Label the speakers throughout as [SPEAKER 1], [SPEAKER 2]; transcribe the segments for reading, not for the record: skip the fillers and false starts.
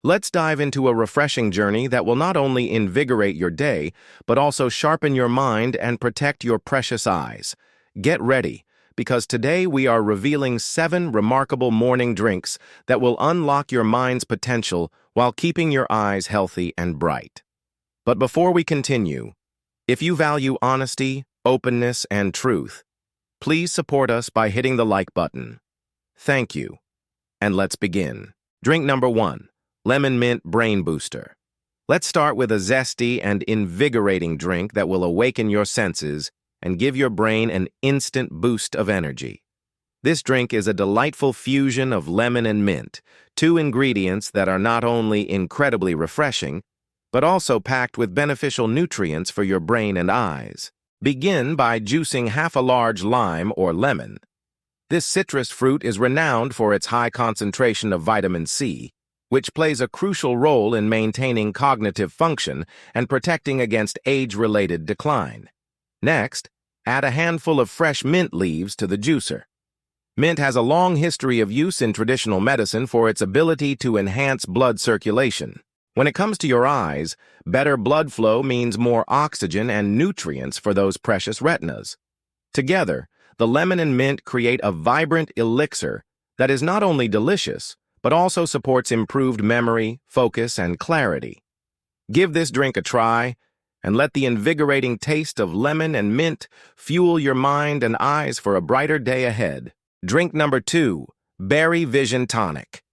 [SPEAKER 1] Let's dive into a refreshing journey that will not only invigorate your day, but also sharpen your mind and protect your precious eyes. Get ready, because today we are revealing 7 remarkable morning drinks that will unlock your mind's potential while keeping your eyes healthy and bright. But before we continue, if you value honesty, openness, and truth, please support us by hitting the like button. Thank you. And let's begin. Drink number 1. Lemon Mint Brain Booster. Let's start with a zesty and invigorating drink that will awaken your senses and give your brain an instant boost of energy. This drink is a delightful fusion of lemon and mint, 2 ingredients that are not only incredibly refreshing, but also packed with beneficial nutrients for your brain and eyes. Begin by juicing half a large lime or lemon. This citrus fruit is renowned for its high concentration of vitamin C, which plays a crucial role in maintaining cognitive function and protecting against age-related decline. Next, add a handful of fresh mint leaves to the juicer. Mint has a long history of use in traditional medicine for its ability to enhance blood circulation. When it comes to your eyes, better blood flow means more oxygen and nutrients for those precious retinas. Together, the lemon and mint create a vibrant elixir that is not only delicious, but also supports improved memory, focus, and clarity. Give this drink a try, and let the invigorating taste of lemon and mint fuel your mind and eyes for a brighter day ahead. Drink number 2, Berry Vision Tonic.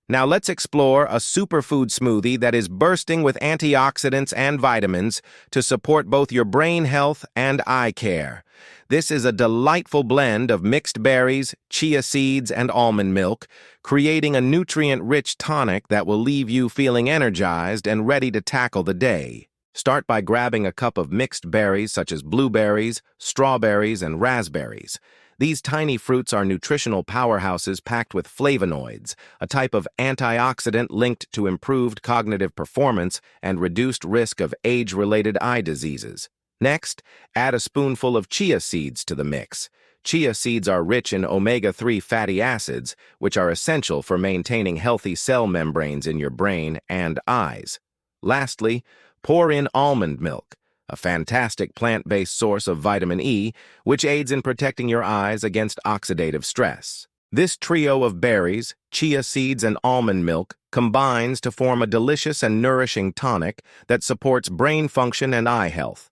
[SPEAKER 1] Now let's explore a superfood smoothie that is bursting with antioxidants and vitamins to support both your brain health and eye care. This is a delightful blend of mixed berries, chia seeds, and almond milk, creating a nutrient-rich tonic that will leave you feeling energized and ready to tackle the day. Start by grabbing a cup of mixed berries such as blueberries, strawberries, and raspberries. These tiny fruits are nutritional powerhouses packed with flavonoids, a type of antioxidant linked to improved cognitive performance and reduced risk of age-related eye diseases. Next, add a spoonful of chia seeds to the mix. Chia seeds are rich in omega-3 fatty acids, which are essential for maintaining healthy cell membranes in your brain and eyes. Lastly, pour in almond milk, a fantastic plant-based source of vitamin E, which aids in protecting your eyes against oxidative stress. This trio of berries, chia seeds, and almond milk combines to form a delicious and nourishing tonic that supports brain function and eye health.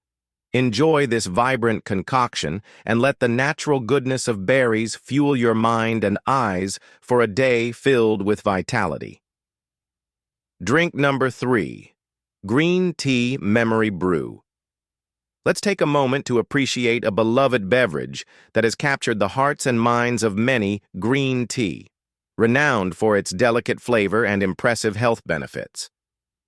[SPEAKER 1] Enjoy this vibrant concoction and let the natural goodness of berries fuel your mind and eyes for a day filled with vitality. Drink number 3, Green Tea Memory Brew. Let's take a moment to appreciate a beloved beverage that has captured the hearts and minds of many: green tea, renowned for its delicate flavor and impressive health benefits.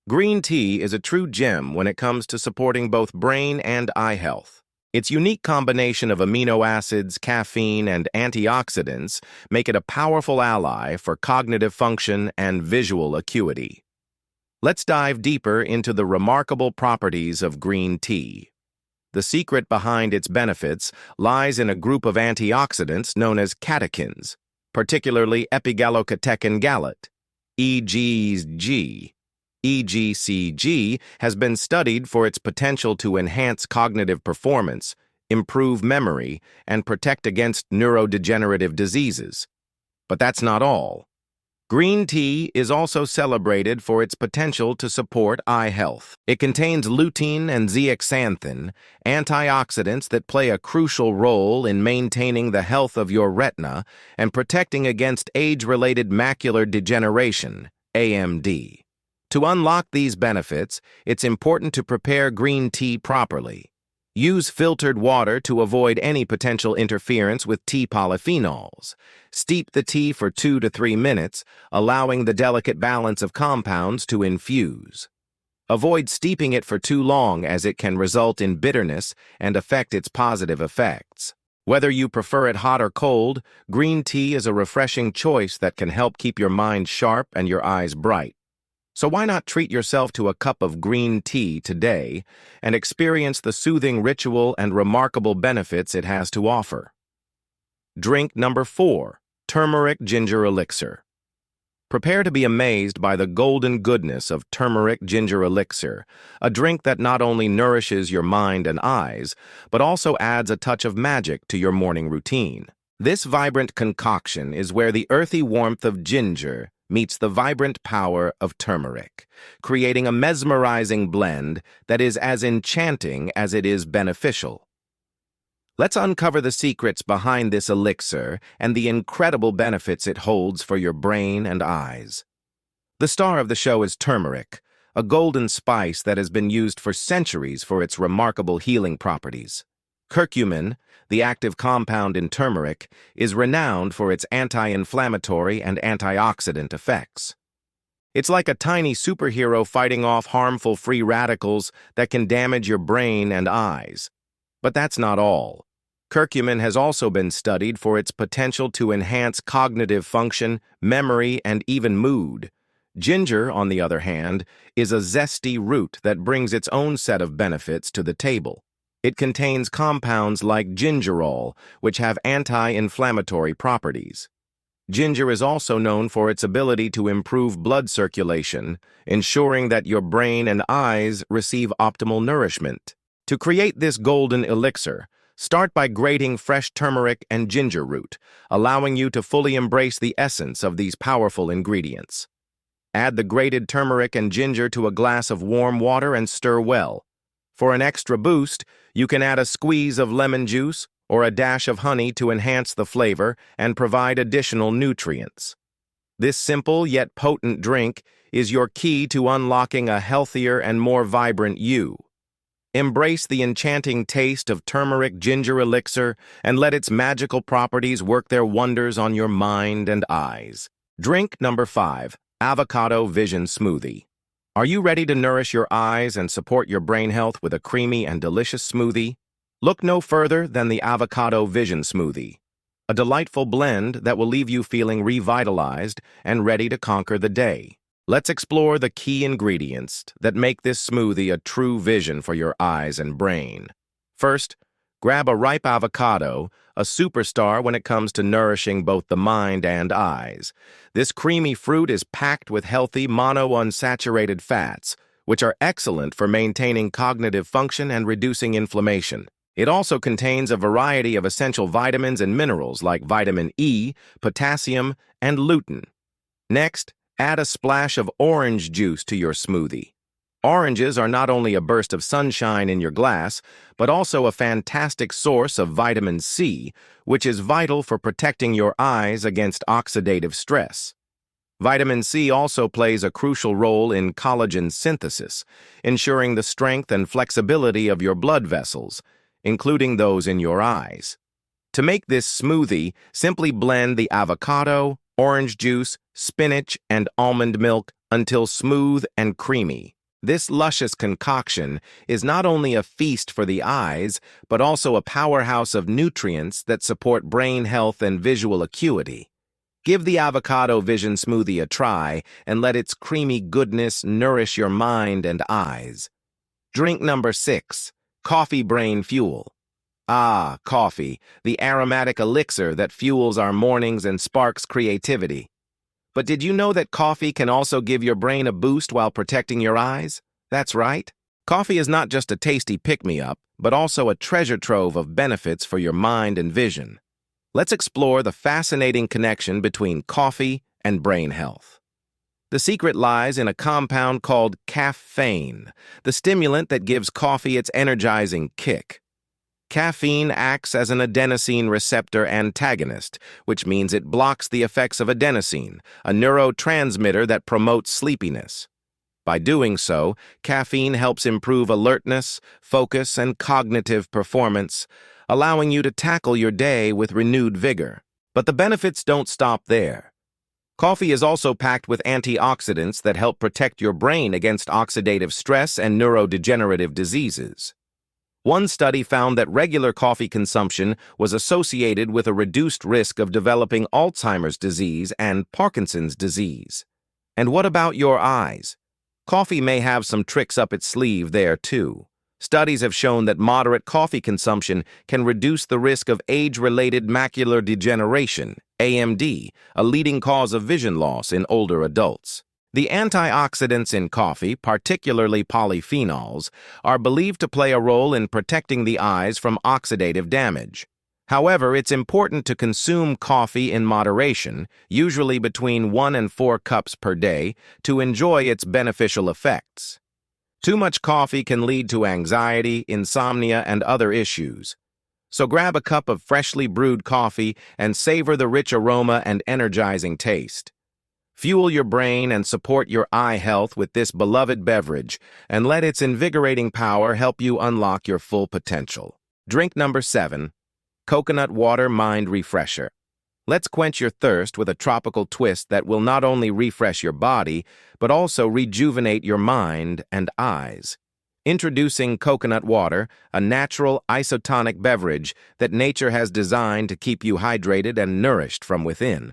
[SPEAKER 1] Green tea is a true gem when it comes to supporting both brain and eye health. Its unique combination of amino acids, caffeine, and antioxidants make it a powerful ally for cognitive function and visual acuity. Let's dive deeper into the remarkable properties of green tea. The secret behind its benefits lies in a group of antioxidants known as catechins, particularly epigallocatechin gallate, EGG. EGCG has been studied for its potential to enhance cognitive performance, improve memory, and protect against neurodegenerative diseases. But that's not all. Green tea is also celebrated for its potential to support eye health. It contains lutein and zeaxanthin, antioxidants that play a crucial role in maintaining the health of your retina and protecting against age-related macular degeneration, AMD. To unlock these benefits, it's important to prepare green tea properly. Use filtered water to avoid any potential interference with tea polyphenols. Steep the tea for 2 to 3 minutes, allowing the delicate balance of compounds to infuse. Avoid steeping it for too long, as it can result in bitterness and affect its positive effects. Whether you prefer it hot or cold, green tea is a refreshing choice that can help keep your mind sharp and your eyes bright. So why not treat yourself to a cup of green tea today and experience the soothing ritual and remarkable benefits it has to offer? Drink number 4, Turmeric Ginger Elixir. Prepare to be amazed by the golden goodness of Turmeric Ginger Elixir, a drink that not only nourishes your mind and eyes, but also adds a touch of magic to your morning routine. This vibrant concoction is where the earthy warmth of ginger meets the vibrant power of turmeric, creating a mesmerizing blend that is as enchanting as it is beneficial. Let's uncover the secrets behind this elixir and the incredible benefits it holds for your brain and eyes. The star of the show is turmeric, a golden spice that has been used for centuries for its remarkable healing properties. Curcumin, the active compound in turmeric, is renowned for its anti-inflammatory and antioxidant effects. It's like a tiny superhero fighting off harmful free radicals that can damage your brain and eyes. But that's not all. Curcumin has also been studied for its potential to enhance cognitive function, memory, and even mood. Ginger, on the other hand, is a zesty root that brings its own set of benefits to the table. It contains compounds like gingerol, which have anti-inflammatory properties. Ginger is also known for its ability to improve blood circulation, ensuring that your brain and eyes receive optimal nourishment. To create this golden elixir, start by grating fresh turmeric and ginger root, allowing you to fully embrace the essence of these powerful ingredients. Add the grated turmeric and ginger to a glass of warm water and stir well. For an extra boost, you can add a squeeze of lemon juice or a dash of honey to enhance the flavor and provide additional nutrients. This simple yet potent drink is your key to unlocking a healthier and more vibrant you. Embrace the enchanting taste of turmeric ginger elixir and let its magical properties work their wonders on your mind and eyes. Drink number 5, Avocado Vision Smoothie. Are you ready to nourish your eyes and support your brain health with a creamy and delicious smoothie? Look no further than the Avocado Vision Smoothie, a delightful blend that will leave you feeling revitalized and ready to conquer the day. Let's explore the key ingredients that make this smoothie a true vision for your eyes and brain. First, grab a ripe avocado, a superstar when it comes to nourishing both the mind and eyes. This creamy fruit is packed with healthy monounsaturated fats, which are excellent for maintaining cognitive function and reducing inflammation. It also contains a variety of essential vitamins and minerals like vitamin E, potassium, and lutein. Next, add a splash of orange juice to your smoothie. Oranges are not only a burst of sunshine in your glass, but also a fantastic source of vitamin C, which is vital for protecting your eyes against oxidative stress. Vitamin C also plays a crucial role in collagen synthesis, ensuring the strength and flexibility of your blood vessels, including those in your eyes. To make this smoothie, simply blend the avocado, orange juice, spinach, and almond milk until smooth and creamy. This luscious concoction is not only a feast for the eyes, but also a powerhouse of nutrients that support brain health and visual acuity. Give the Avocado Vision Smoothie a try and let its creamy goodness nourish your mind and eyes. Drink number 6, Coffee Brain Fuel. Ah, coffee, the aromatic elixir that fuels our mornings and sparks creativity. But did you know that coffee can also give your brain a boost while protecting your eyes? That's right. Coffee is not just a tasty pick-me-up, but also a treasure trove of benefits for your mind and vision. Let's explore the fascinating connection between coffee and brain health. The secret lies in a compound called caffeine, the stimulant that gives coffee its energizing kick. Caffeine acts as an adenosine receptor antagonist, which means it blocks the effects of adenosine, a neurotransmitter that promotes sleepiness. By doing so, caffeine helps improve alertness, focus, and cognitive performance, allowing you to tackle your day with renewed vigor. But the benefits don't stop there. Coffee is also packed with antioxidants that help protect your brain against oxidative stress and neurodegenerative diseases. One study found that regular coffee consumption was associated with a reduced risk of developing Alzheimer's disease and Parkinson's disease. And what about your eyes? Coffee may have some tricks up its sleeve there, too. Studies have shown that moderate coffee consumption can reduce the risk of age-related macular degeneration, AMD, a leading cause of vision loss in older adults. The antioxidants in coffee, particularly polyphenols, are believed to play a role in protecting the eyes from oxidative damage. However, it's important to consume coffee in moderation, usually between 1 and 4 cups per day, to enjoy its beneficial effects. Too much coffee can lead to anxiety, insomnia, and other issues. So grab a cup of freshly brewed coffee and savor the rich aroma and energizing taste. Fuel your brain and support your eye health with this beloved beverage, and let its invigorating power help you unlock your full potential. Drink number 7. Coconut Water Mind Refresher. Let's quench your thirst with a tropical twist that will not only refresh your body, but also rejuvenate your mind and eyes. Introducing coconut water, a natural isotonic beverage that nature has designed to keep you hydrated and nourished from within.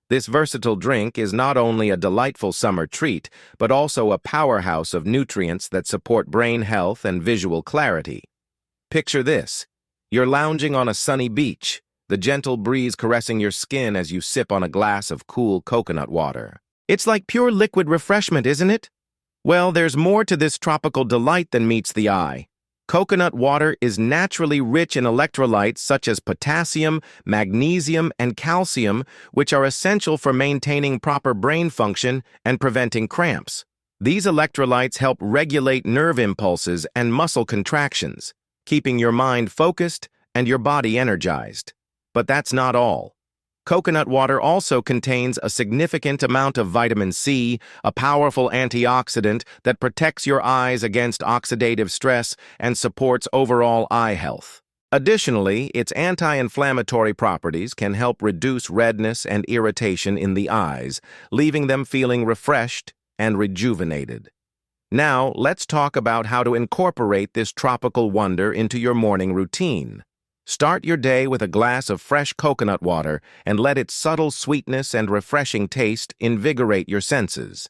[SPEAKER 1] This versatile drink is not only a delightful summer treat, but also a powerhouse of nutrients that support brain health and visual clarity. Picture this. You're lounging on a sunny beach, the gentle breeze caressing your skin as you sip on a glass of cool coconut water. It's like pure liquid refreshment, isn't it? Well, there's more to this tropical delight than meets the eye. Coconut water is naturally rich in electrolytes such as potassium, magnesium, and calcium, which are essential for maintaining proper brain function and preventing cramps. These electrolytes help regulate nerve impulses and muscle contractions, keeping your mind focused and your body energized. But that's not all. Coconut water also contains a significant amount of vitamin C, a powerful antioxidant that protects your eyes against oxidative stress and supports overall eye health. Additionally, its anti-inflammatory properties can help reduce redness and irritation in the eyes, leaving them feeling refreshed and rejuvenated. Now, let's talk about how to incorporate this tropical wonder into your morning routine. Start your day with a glass of fresh coconut water and let its subtle sweetness and refreshing taste invigorate your senses.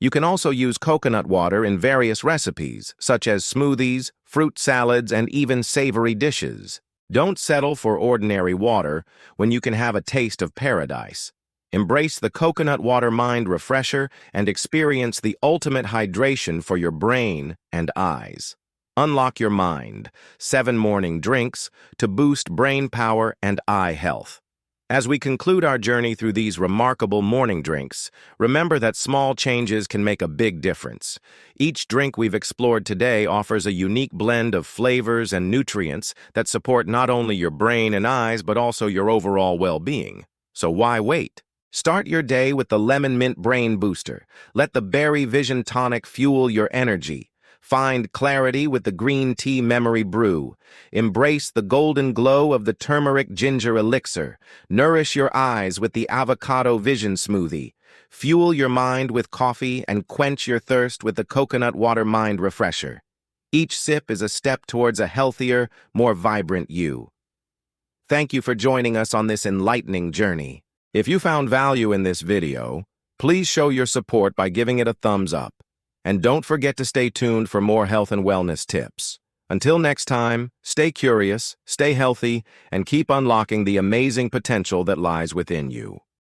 [SPEAKER 1] You can also use coconut water in various recipes, such as smoothies, fruit salads, and even savory dishes. Don't settle for ordinary water when you can have a taste of paradise. Embrace the Coconut Water Mind Refresher and experience the ultimate hydration for your brain and eyes. Unlock your mind. 7 morning drinks to boost brain power and eye health. As we conclude our journey through these remarkable morning drinks, remember that small changes can make a big difference. Each drink we've explored today offers a unique blend of flavors and nutrients that support not only your brain and eyes, but also your overall well-being. So why wait? Start your day with the Lemon Mint Brain Booster. Let the Berry Vision Tonic fuel your energy. Find clarity with the Green Tea Memory Brew. Embrace the golden glow of the Turmeric Ginger Elixir. Nourish your eyes with the Avocado Vision Smoothie. Fuel your mind with coffee and quench your thirst with the Coconut Water Mind Refresher. Each sip is a step towards a healthier, more vibrant you. Thank you for joining us on this enlightening journey. If you found value in this video, please show your support by giving it a thumbs up. And don't forget to stay tuned for more health and wellness tips. Until next time, stay curious, stay healthy, and keep unlocking the amazing potential that lies within you.